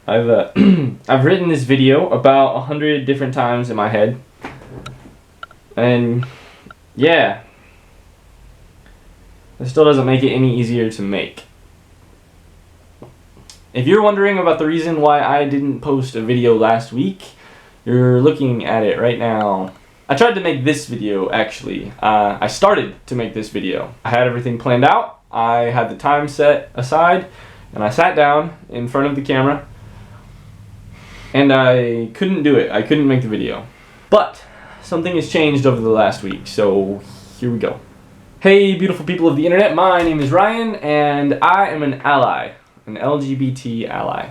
I've I've written this video about 100 different times in my head, and yeah, it still doesn't make it any easier to make. If you're wondering about the reason why I didn't post a video last week, you're looking at it right now. I tried to make this video, actually. I started to make this video. I had everything planned out, I had the time set aside, and I sat down in front of the camera, and I couldn't do it. I couldn't make the video. But something has changed over the last week, so here we go. Hey, beautiful people of the internet, my name is Ryan, and I am an ally, an LGBT ally.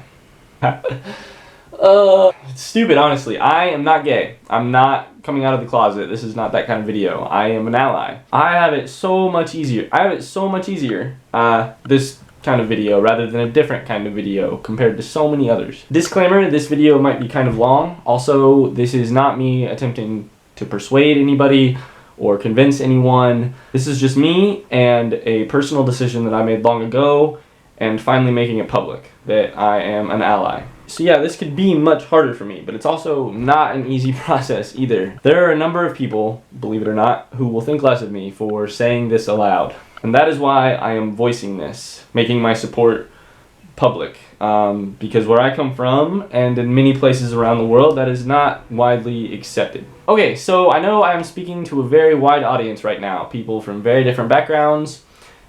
It's stupid, honestly. I am not gay. I'm not coming out of the closet. This is not that kind of video. I am an ally. I have it so much easier. This kind of video rather than a different kind of video compared to so many others. Disclaimer, this video might be kind of long. Also, this is not me attempting to persuade anybody or convince anyone. This is just me and a personal decision that I made long ago and finally making it public that I am an ally. So yeah, this could be much harder for me, but it's also not an easy process either. There are a number of people, believe it or not, who will think less of me for saying this aloud. And that is why I am voicing this, making my support public. Because where I come from, and in many places around the world, that is not widely accepted. Okay, so I know I am speaking to a very wide audience right now. People from very different backgrounds,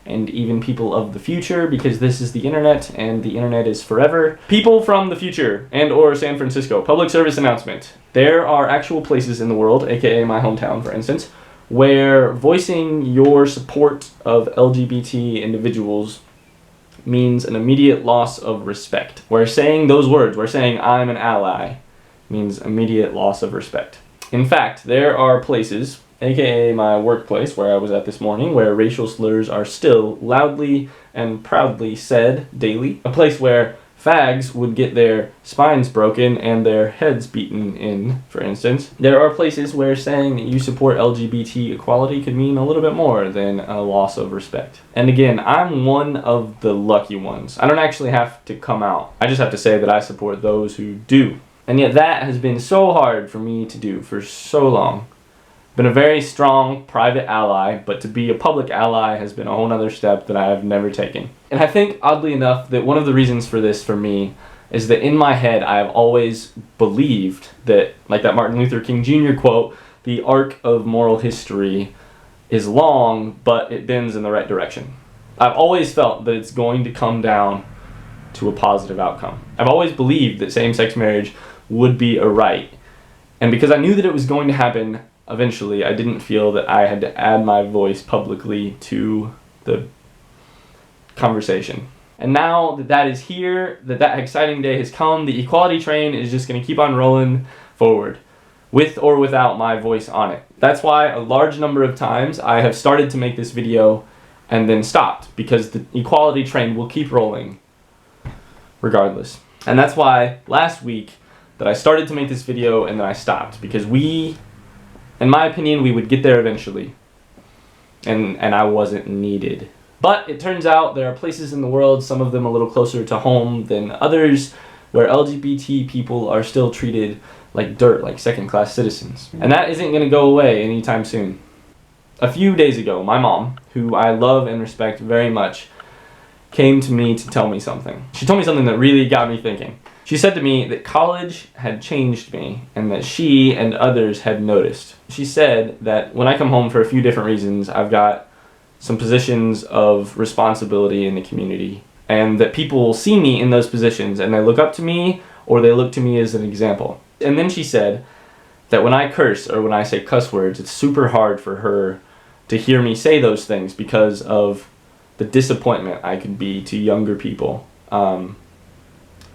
and even people of the future, because this is the internet and the internet is forever. People from the future and or San Francisco. Public service announcement. There are actual places in the world, aka my hometown for instance, where voicing your support of LGBT individuals means an immediate loss of respect. Where saying those words, where saying I'm an ally, means immediate loss of respect. In fact, there are places, aka my workplace where I was at this morning, where racial slurs are still loudly and proudly said daily. A place where fags would get their spines broken and their heads beaten in, for instance. There are places where saying that you support LGBT equality could mean a little bit more than a loss of respect. And again, I'm one of the lucky ones. I don't actually have to come out. I just have to say that I support those who do. And yet that has been so hard for me to do for so long. Been a very strong private ally, but to be a public ally has been a whole nother step that I have never taken. And I think, oddly enough, that one of the reasons for this for me is that in my head I have always believed that, like that Martin Luther King Jr. quote, the arc of moral history is long, but it bends in the right direction. I've always felt that it's going to come down to a positive outcome. I've always believed that same-sex marriage would be a right. And because I knew that it was going to happen, eventually, I didn't feel that I had to add my voice publicly to the conversation. And now that that is here, that exciting day has come, the equality train is just going to keep on rolling forward, with or without my voice on it. That's why a large number of times I have started to make this video and then stopped, because the equality train will keep rolling regardless. And that's why last week that I started to make this video and then I stopped, because in my opinion, we would get there eventually, and I wasn't needed. But it turns out there are places in the world, some of them a little closer to home than others, where LGBT people are still treated like dirt, like second-class citizens. And that isn't going to go away anytime soon. A few days ago, my mom, who I love and respect very much, came to me to tell me something. She told me something that really got me thinking. She said to me that college had changed me and that she and others had noticed. She said that when I come home for a few different reasons, I've got some positions of responsibility in the community, and that people see me in those positions and they look up to me or they look to me as an example. And then she said that when I curse or when I say cuss words, it's super hard for her to hear me say those things because of the disappointment I could be to younger people.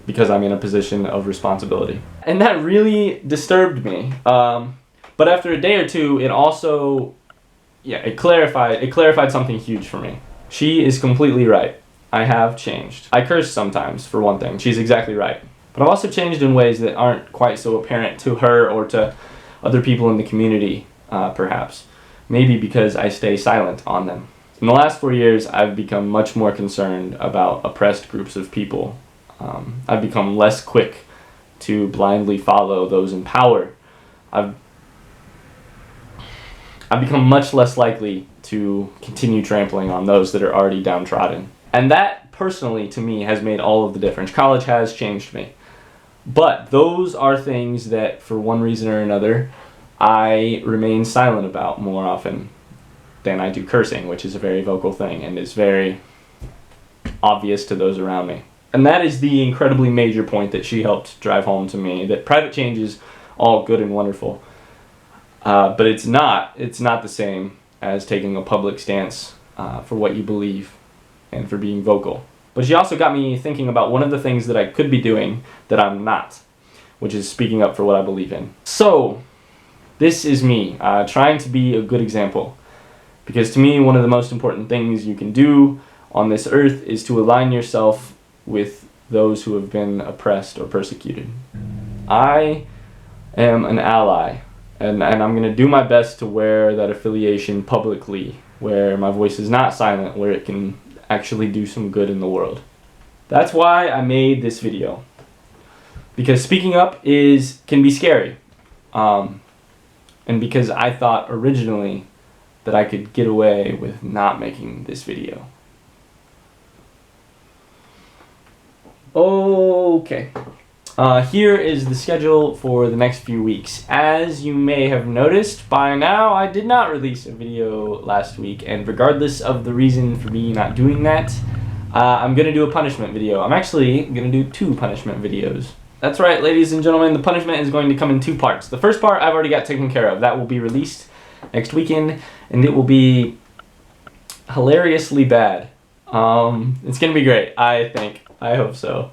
Because I'm in a position of responsibility. And that really disturbed me. But after a day or two, it also, it clarified something huge for me. She is completely right. I have changed. I curse sometimes, for one thing. She's exactly right. But I've also changed in ways that aren't quite so apparent to her or to other people in the community, perhaps. Maybe because I stay silent on them. In the last 4 years, I've become much more concerned about oppressed groups of people. I've become less quick to blindly follow those in power. I've become much less likely to continue trampling on those that are already downtrodden. And that, personally, to me, has made all of the difference. College has changed me. But those are things that, for one reason or another, I remain silent about more often than I do cursing, which is a very vocal thing and is very obvious to those around me. And that is the incredibly major point that she helped drive home to me, that private change is all good and wonderful. But it's not the same as taking a public stance for what you believe and for being vocal. But she also got me thinking about one of the things that I could be doing that I'm not, which is speaking up for what I believe in. So, this is me, trying to be a good example. Because to me, one of the most important things you can do on this earth is to align yourself with those who have been oppressed or persecuted. I am an ally, and I'm going to do my best to wear that affiliation publicly, where my voice is not silent, where it can actually do some good in the world. That's why I made this video. Because speaking up can be scary. And because I thought originally that I could get away with not making this video. Okay. Here is the schedule for the next few weeks. As you may have noticed by now, I did not release a video last week, and regardless of the reason for me not doing that, I'm going to do a punishment video. I'm actually going to do 2 punishment videos. That's right, ladies and gentlemen, the punishment is going to come in 2 parts. The first part I've already got taken care of. That will be released next weekend, and it will be hilariously bad. It's going to be great, I think. I hope so.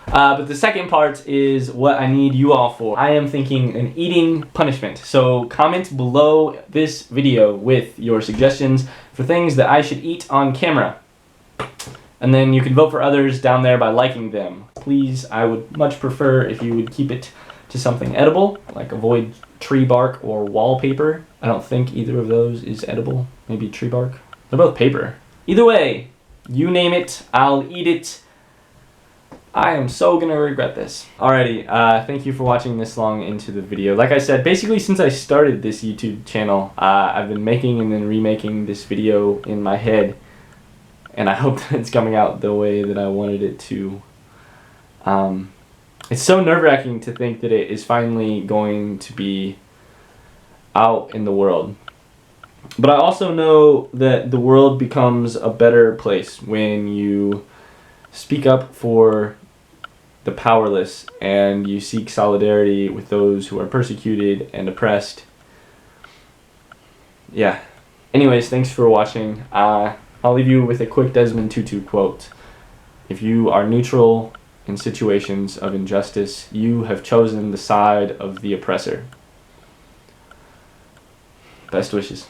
But the second part is what I need you all for. I am thinking an eating punishment. So comment below this video with your suggestions for things that I should eat on camera. And then you can vote for others down there by liking them. Please, I would much prefer if you would keep it to something edible, like avoid tree bark or wallpaper. I don't think either of those is edible. Maybe tree bark. They're both paper. Either way, you name it, I'll eat it. I am so gonna regret this. Alrighty, thank you for watching this long into the video. Like I said, basically since I started this YouTube channel, I've been making and then remaking this video in my head, and I hope that it's coming out the way that I wanted it to. It's so nerve-wracking to think that it is finally going to be out in the world. But I also know that the world becomes a better place when you speak up for the powerless and you seek solidarity with those who are persecuted and oppressed. Yeah. Anyways, thanks for watching. I'll leave you with a quick Desmond Tutu quote. If you are neutral in situations of injustice, you have chosen the side of the oppressor. Best wishes.